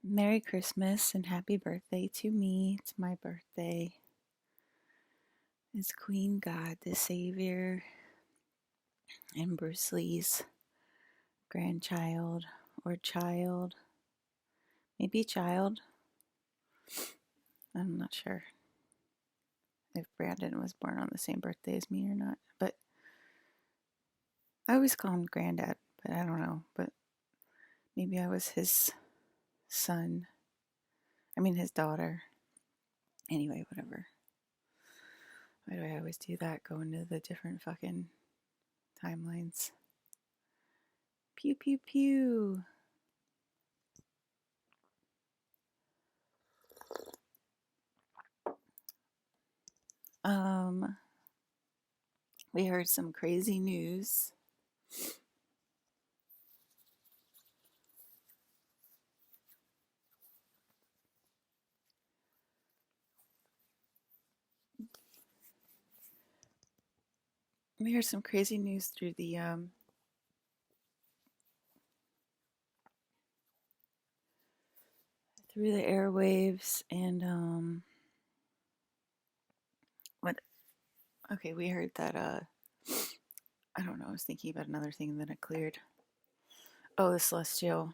Merry Christmas and happy birthday to me. It's my birthday. It's Queen God, the Savior, and Bruce Lee's grandchild or child. Maybe child. I'm not sure if Brandon was born on the same birthday as me or not. But I always call him Granddad, but I don't know. But maybe I was his son. I mean, his daughter. Anyway, whatever. Why do I always do that? Go into the different fucking timelines. Pew, pew, pew. Um, we heard some crazy news. We heard some crazy news through the airwaves, and what? Okay, we heard that. I don't know. I was thinking about another thing, and then it cleared. Oh, the Celestial,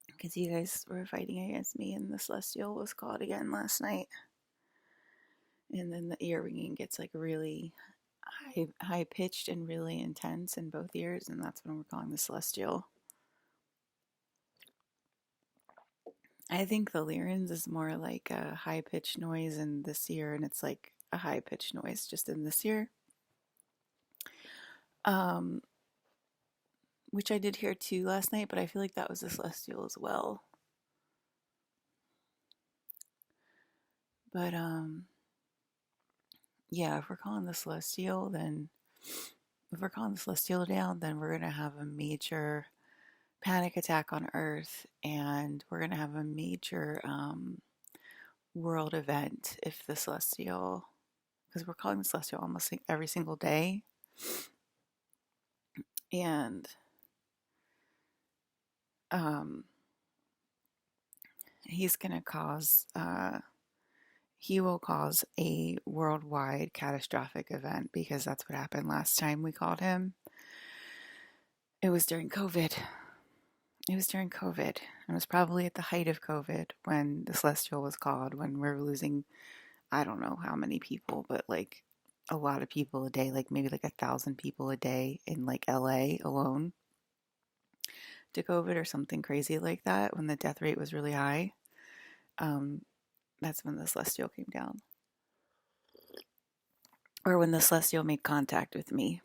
because you guys were fighting against me, and the Celestial was called again last night, and then the ear ringing gets like really high pitched and really intense in both ears, and that's when we're calling the Celestial. I think the Lyran's is more like a high pitched noise in this ear, and it's like a high pitched noise just in this ear. Um, which I did hear too last night, but I feel like that was the Celestial as well. But yeah, if we're calling the Celestial, then if we're calling the Celestial down, then we're gonna have a major panic attack on Earth, and we're gonna have a major world event if the Celestial, because we're calling the Celestial almost like every single day, and um, he's gonna cause he will cause a worldwide catastrophic event because that's what happened last time we called him. It was during COVID. It was during COVID. It was probably at the height of COVID when the Celestial was called, when we were losing, I don't know how many people, but like a lot of people a day, like maybe like 1,000 people a day in like LA alone to COVID or something crazy like that when the death rate was really high. Um, that's when the Celestial came down. Or when the Celestial made contact with me.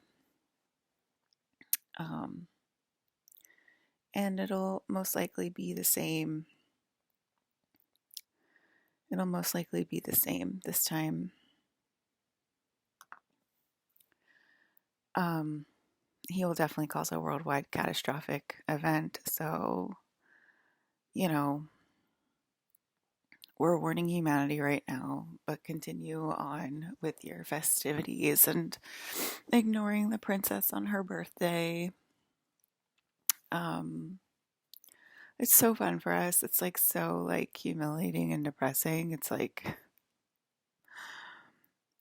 Um, and it'll most likely be the same. It'll most likely be the same this time. Um, he will definitely cause a worldwide catastrophic event. So, you know, we're warning humanity right now, but continue on with your festivities and ignoring the princess on her birthday. Um, it's so fun for us. It's like so like humiliating and depressing.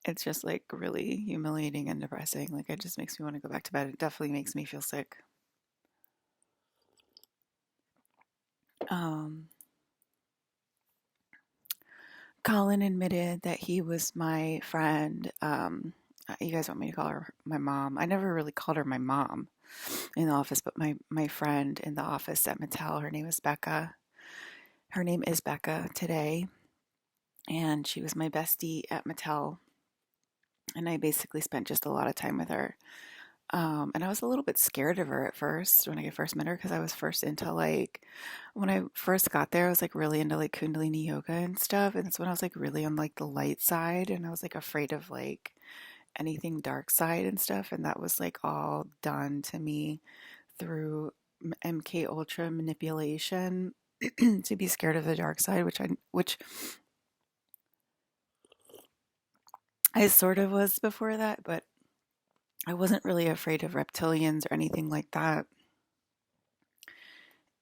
It's just like really humiliating and depressing. Like it just makes me want to go back to bed. It definitely makes me feel sick. Um, Colin admitted that he was my friend. You guys want me to call her my mom? I never really called her my mom in the office, but my friend in the office at Mattel, her name is Becca. Her name is Becca today, and she was my bestie at Mattel, and I basically spent just a lot of time with her. And I was a little bit scared of her at first when I first met her because I was first into like, when I first got there, I was like really into like Kundalini yoga and stuff. And that's when I was like really on like the light side and I was like afraid of like anything dark side and stuff. And that was like all done to me through MK Ultra manipulation to be scared of the dark side, which I sort of was before that, but I wasn't really afraid of reptilians or anything like that.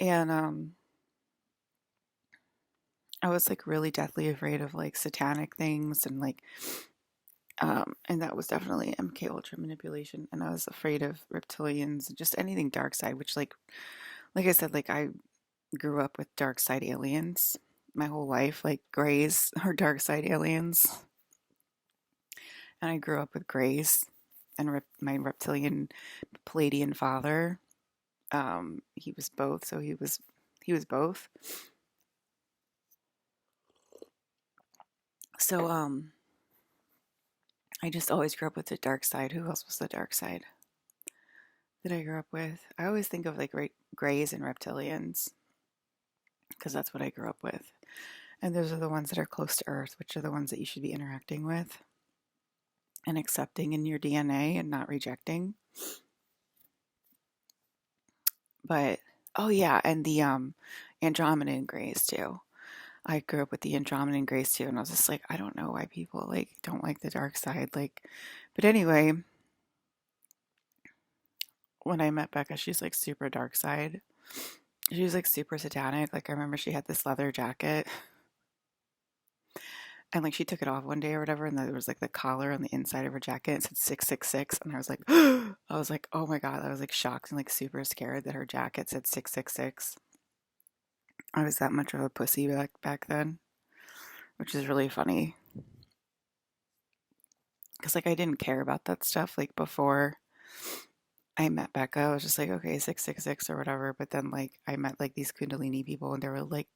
And I was like really deathly afraid of like satanic things and like and that was definitely MK Ultra manipulation. And I was afraid of reptilians and just anything dark side, which like I said, like I grew up with dark side aliens my whole life, like Greys are dark side aliens. And I grew up with Greys and my reptilian Palladian father. He was both, so he was both. So I just always grew up with the dark side. Who else was the dark side that I grew up with? I always think of like Greys and reptilians because that's what I grew up with. And those are the ones that are close to Earth, which are the ones that you should be interacting with and accepting in your DNA and not rejecting. But oh yeah, and the Andromedan Greys too. I grew up with the Andromedan Greys too, and I was just like, I don't know why people like don't like the dark side. Like, but anyway, when I met Becca, she's like super dark side. She was like super satanic. Like I remember she had this leather jacket and like she took it off one day or whatever, and there was like the collar on the inside of her jacket. It said 666, and I was like, I was like, oh my god, I was like shocked and like super scared that her jacket said 666. I was that much of a pussy back then, which is really funny because like I didn't care about that stuff like before I met Becca. I was just like, okay, 666 or whatever. But then like I met like these Kundalini people, and they were like,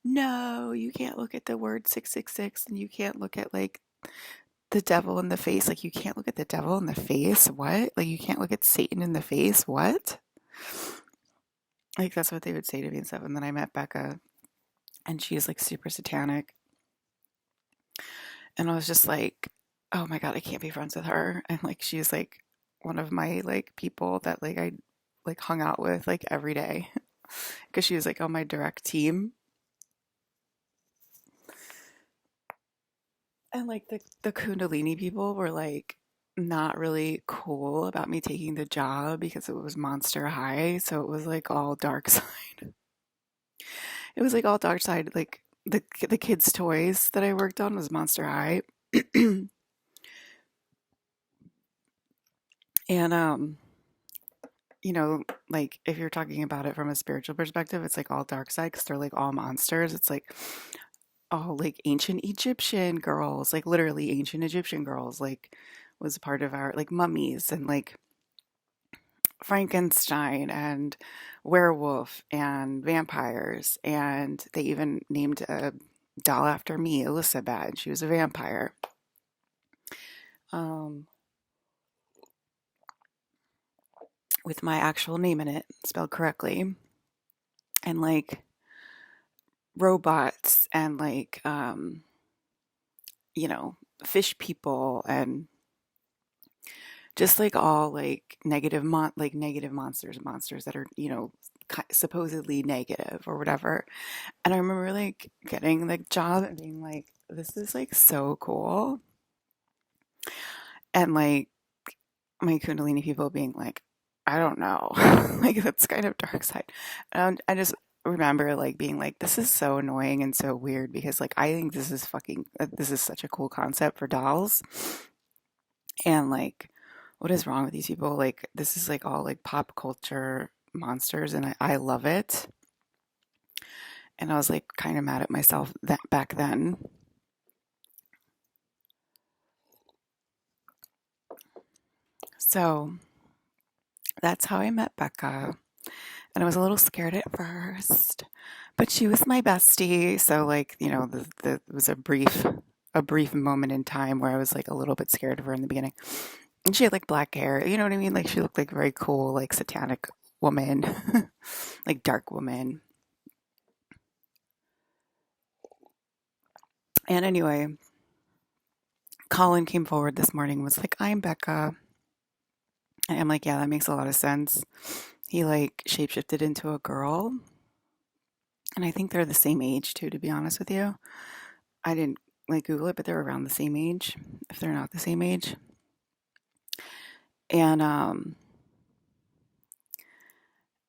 no, you can't look at the word 666, and you can't look at like the devil in the face. Like, you can't look at the devil in the face. What? Like, you can't look at Satan in the face. What? Like, that's what they would say to me and stuff. And then I met Becca, and she's like super satanic. And I was just like, oh my God, I can't be friends with her. And like, she's like one of my like people that like I like hung out with like every day because she was like on my direct team. And like the Kundalini people were like not really cool about me taking the job because it was Monster High, so it was like all dark side. It was like all dark side. Like the kids' toys that I worked on was Monster High, and you know, like if you're talking about it from a spiritual perspective, it's like all dark side because they're like all monsters. It's like all like ancient Egyptian girls, like literally ancient Egyptian girls, like was a part of our like mummies and like Frankenstein and werewolf and vampires. And they even named a doll after me, Elizabeth. She was a vampire. Um, with my actual name in it, spelled correctly. And like robots and like, you know, fish people and just like all like like negative monsters that are, you know, supposedly negative or whatever. And I remember like getting the job and being like, this is like so cool. And like my Kundalini people being like, I don't know. Like that's kind of dark side. And I just remember like being like, this is so annoying and so weird because like I think this is such a cool concept for dolls. And like, what is wrong with these people? Like, this is like all like pop culture monsters and I love it. And I was like kind of mad at myself that back then. So that's how I met Becca. And I was a little scared at first, but she was my bestie. So like, you know, it was a brief moment in time where I was like a little bit scared of her in the beginning. And she had like black hair, you know what I mean? Like she looked like a very cool, like satanic woman, like dark woman. And anyway, Colin came forward this morning and was like, I'm Becca. And I'm like, yeah, that makes a lot of sense. He like shapeshifted into a girl. And I think they're the same age too, to be honest with you. I didn't like Google it, but they're around the same age, if they're not the same age. And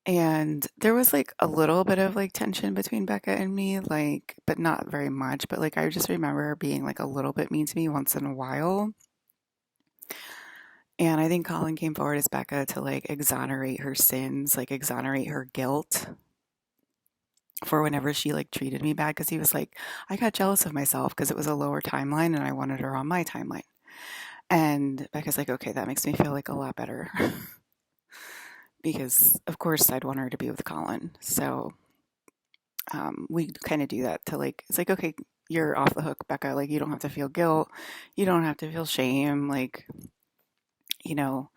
And there was like a little bit of like tension between Becca and me, like, but not very much. But like, I just remember her being like a little bit mean to me once in a while. And I think Colin came forward as Becca to like exonerate her sins, like exonerate her guilt for whenever she like treated me bad. Cause he was like, I got jealous of myself because it was a lower timeline and I wanted her on my timeline. And Becca's like, okay, that makes me feel like a lot better. Because of course I'd want her to be with Colin. So we kind of do that to like, it's like, okay, you're off the hook, Becca. Like, you don't have to feel guilt. You don't have to feel shame. Like, you know,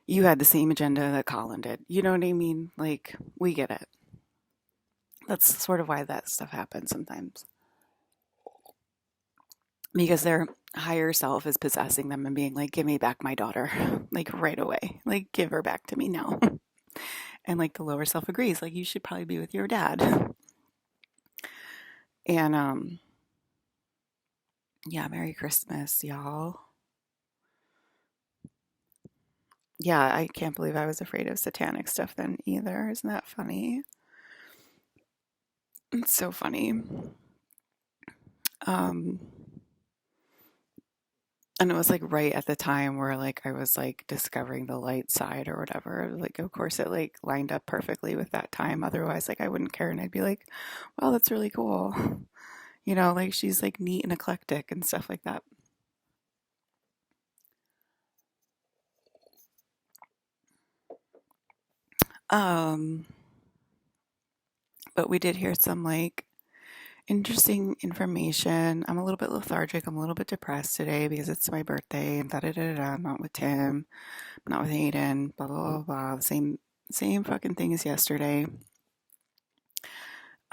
you had the same agenda that Colin did. You know what I mean? Like, we get it. That's sort of why that stuff happens sometimes. Because their higher self is possessing them and being like, give me back my daughter, like right away. Like, give her back to me now. And like the lower self agrees, like, you should probably be with your dad. And yeah, Merry Christmas, y'all. Yeah, I can't believe I was afraid of satanic stuff then either. Isn't that funny? It's so funny. Um, and it was like right at the time where like I was like discovering the light side or whatever. Like, of course, it like lined up perfectly with that time. Otherwise, like I wouldn't care, and I'd be like, "Well, that's really cool." You know, like she's like neat and eclectic and stuff like that. Um, but we did hear some like interesting information. I'm a little bit lethargic. I'm a little bit depressed today because it's my birthday and da da da da. I'm not with Tim. I'm not with Aiden. Blah blah blah blah. The same fucking thing as yesterday.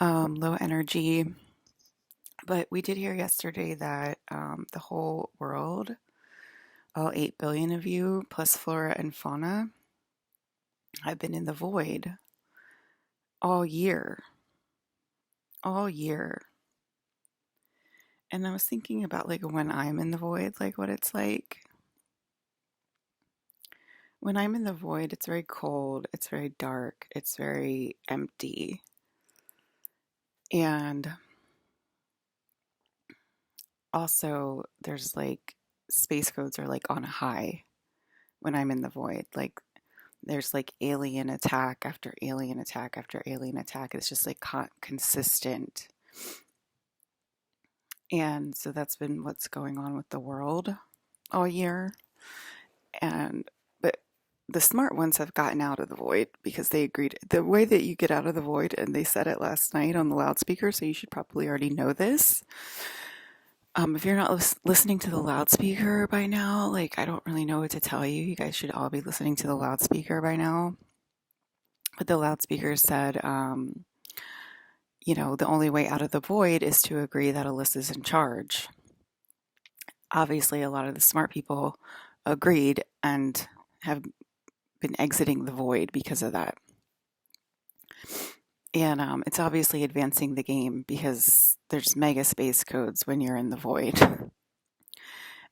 Low energy. But we did hear yesterday that the whole world, all 8 billion of you, plus flora and fauna, have been in the void all year. All year. And I was thinking about like when I'm in the void, like what it's like. When I'm in the void, it's very cold, it's very dark, it's very empty. And also, there's like space codes are like on a high when I'm in the void. Like, there's like alien attack after alien attack after alien attack. It's just like consistent. And so that's been what's going on with the world all year. And but the smart ones have gotten out of the void because they agreed. The way that you get out of the void, and they said it last night on the loudspeaker, so you should probably already know this. If you're not listening to the loudspeaker by now, like I don't really know what to tell you. You guys should all be listening to the loudspeaker by now. But the loudspeaker said, the only way out of the void is to agree that Alyssa's in charge. Obviously, a lot of the smart people agreed and have been exiting the void because of that. And it's obviously advancing the game because there's mega space codes when you're in the void.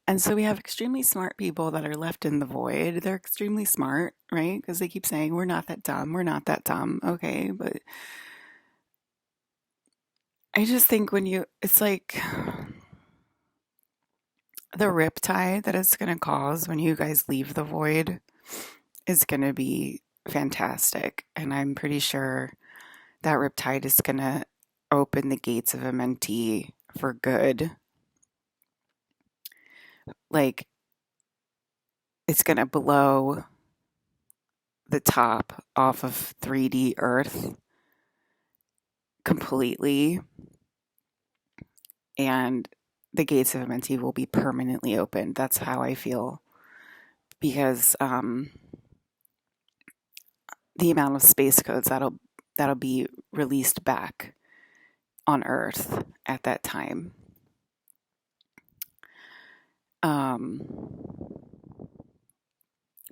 And so we have extremely smart people that are left in the void. They're extremely smart, right? Because they keep saying, we're not that dumb, we're not that dumb. Okay, but I just think it's like the riptide that it's going to cause when you guys leave the void is going to be fantastic. And I'm pretty sure that riptide is going to open the gates of Amenti for good. Like, it's going to blow the top off of 3D Earth completely, and the gates of Amenti will be permanently opened. That's how I feel. Because the amount of space codes that'll be released back on Earth at that time. Um,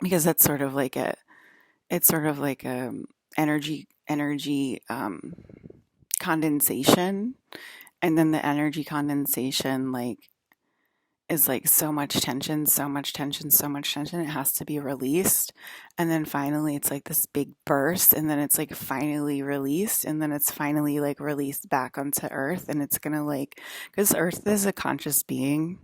because that's sort of like it's sort of like energy condensation, and then the energy condensation like is like so much tension, so much tension, so much tension. It has to be released. And then finally it's like this big burst, and then it's like finally released, and then it's finally like released back onto Earth. And it's gonna like, because Earth is a conscious being,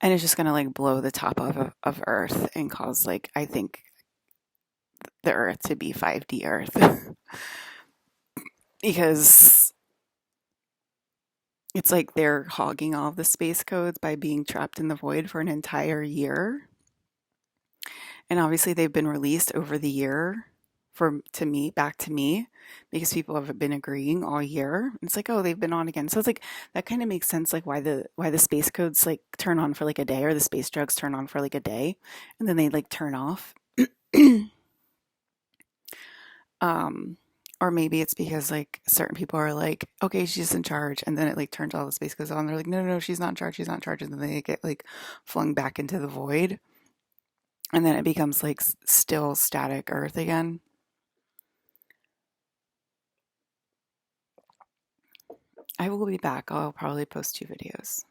and it's just gonna like blow the top of Earth and cause like, I think, the Earth to be 5D Earth. Because it's like they're hogging all the space codes by being trapped in the void for an entire year. And obviously they've been released over the year for to me, back to me, because people have been agreeing all year. It's like, oh, they've been on again. So it's like that kind of makes sense, like why the space codes like turn on for like a day, or the space drugs turn on for like a day and then they like turn off. um or maybe it's because like certain people are like, okay, she's in charge, and then it like turns all the space goes on. They're like, no, no, no, she's not in charge, she's not in charge, and then they get like flung back into the void, and then it becomes like still static Earth again. I will be back. I'll probably post 2 videos.